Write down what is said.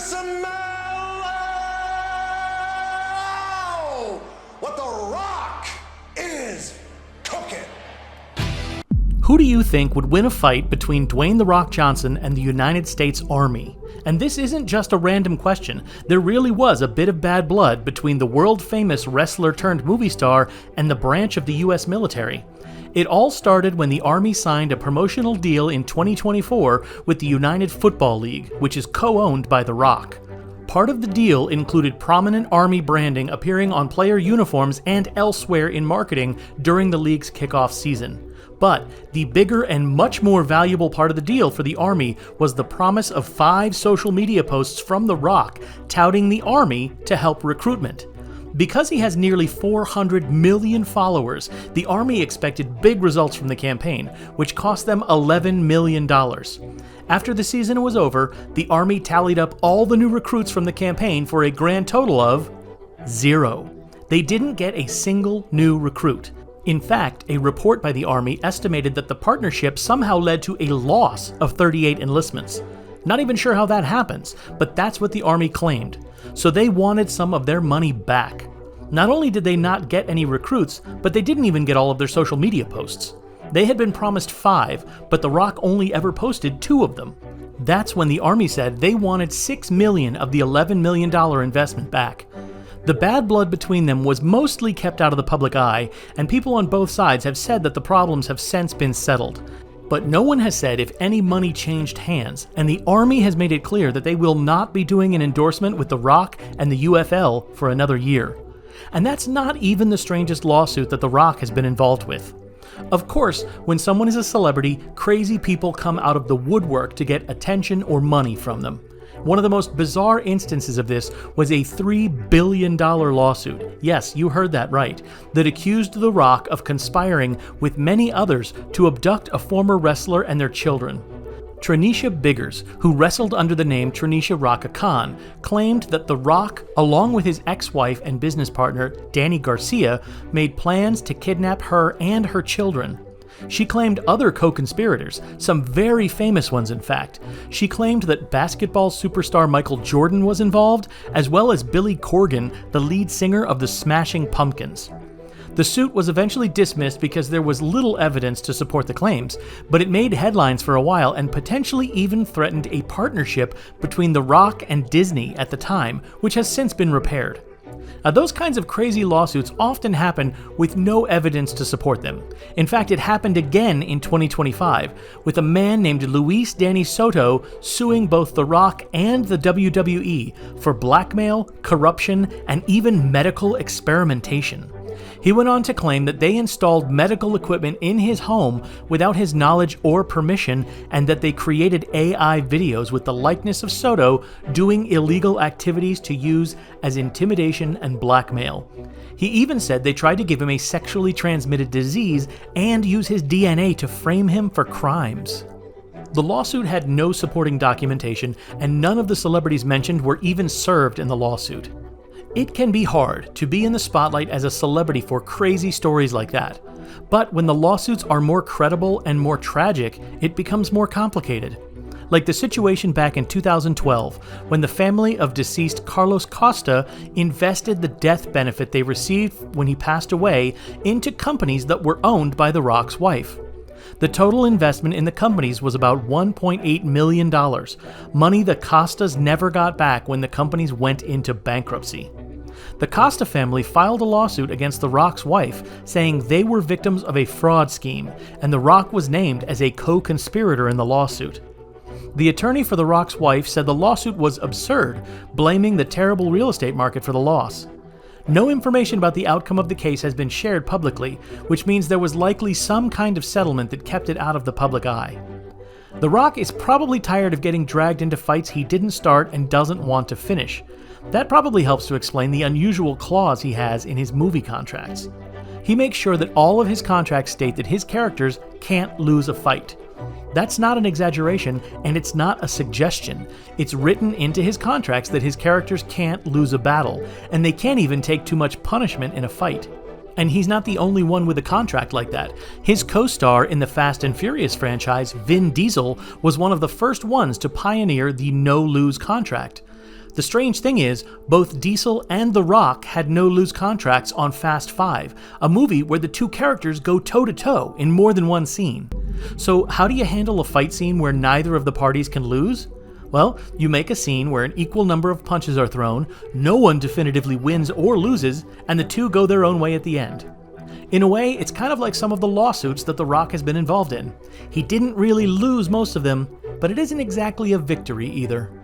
smell what The Rock is cooking? Who do you think would win a fight between Dwayne "The Rock" Johnson and the United States Army? And this isn't just a random question. There really was a bit of bad blood between the world-famous wrestler-turned-movie star and the branch of the US military. It all started when the Army signed a promotional deal in 2024 with the United Football League, which is co-owned by The Rock. Part of the deal included prominent Army branding appearing on player uniforms and elsewhere in marketing during the league's kickoff season. But the bigger and much more valuable part of the deal for the Army was the promise of 5 social media posts from The Rock touting the Army to help recruitment. Because he has nearly 400 million followers, the Army expected big results from the campaign, which cost them $11 million. After the season was over, the Army tallied up all the new recruits from the campaign for a grand total of 0. They didn't get a single new recruit. In fact, a report by the Army estimated that the partnership somehow led to a loss of 38 enlistments. Not even sure how that happens, but that's what the Army claimed. So they wanted some of their money back. Not only did they not get any recruits, but they didn't even get all of their social media posts. They had been promised 5, but The Rock only ever posted 2 of them. That's when the Army said they wanted $6 million of the $11 million investment back. The bad blood between them was mostly kept out of the public eye, and people on both sides have said that the problems have since been settled. But no one has said if any money changed hands, and the Army has made it clear that they will not be doing an endorsement with The Rock and the UFL for another year. And that's not even the strangest lawsuit that The Rock has been involved with. Of course, when someone is a celebrity, crazy people come out of the woodwork to get attention or money from them. One of the most bizarre instances of this was a $3 billion lawsuit. Yes, you heard that right. That accused The Rock of conspiring with many others to abduct a former wrestler and their children. Tranisha Biggers, who wrestled under the name Tranisha Raka Khan, claimed that The Rock, along with his ex-wife and business partner, Danny Garcia, made plans to kidnap her and her children. She claimed other co-conspirators, some very famous ones in fact. She claimed that basketball superstar Michael Jordan was involved, as well as Billy Corgan, the lead singer of the Smashing Pumpkins. The suit was eventually dismissed because there was little evidence to support the claims, but it made headlines for a while and potentially even threatened a partnership between The Rock and Disney at the time, which has since been repaired. Now, those kinds of crazy lawsuits often happen with no evidence to support them. In fact, it happened again in 2025, with a man named Luis Danny Soto suing both The Rock and the WWE for blackmail, corruption, and even medical experimentation. He went on to claim that they installed medical equipment in his home without his knowledge or permission, and that they created AI videos with the likeness of Soto doing illegal activities to use as intimidation and blackmail. He even said they tried to give him a sexually transmitted disease and use his DNA to frame him for crimes. The lawsuit had no supporting documentation, and none of the celebrities mentioned were even served in the lawsuit. It can be hard to be in the spotlight as a celebrity for crazy stories like that. But when the lawsuits are more credible and more tragic, it becomes more complicated. Like the situation back in 2012, when the family of deceased Carlos Costa invested the death benefit they received when he passed away into companies that were owned by The Rock's wife. The total investment in the companies was about $1.8 million, money the Costas never got back when the companies went into bankruptcy. The Costa family filed a lawsuit against The Rock's wife, saying they were victims of a fraud scheme, and The Rock was named as a co-conspirator in the lawsuit. The attorney for The Rock's wife said the lawsuit was absurd, blaming the terrible real estate market for the loss. No information about the outcome of the case has been shared publicly, which means there was likely some kind of settlement that kept it out of the public eye. The Rock is probably tired of getting dragged into fights he didn't start and doesn't want to finish. That probably helps to explain the unusual clause he has in his movie contracts. He makes sure that all of his contracts state that his characters can't lose a fight. That's not an exaggeration, and it's not a suggestion. It's written into his contracts that his characters can't lose a battle, and they can't even take too much punishment in a fight. And he's not the only one with a contract like that. His co-star in the Fast and Furious franchise, Vin Diesel, was one of the first ones to pioneer the no-lose contract. The strange thing is, both Diesel and The Rock had no lose contracts on Fast 5, a movie where the two characters go toe-to-toe in more than one scene. So how do you handle a fight scene where neither of the parties can lose? Well, you make a scene where an equal number of punches are thrown, no one definitively wins or loses, and the two go their own way at the end. In a way, it's kind of like some of the lawsuits that The Rock has been involved in. He didn't really lose most of them, but it isn't exactly a victory either.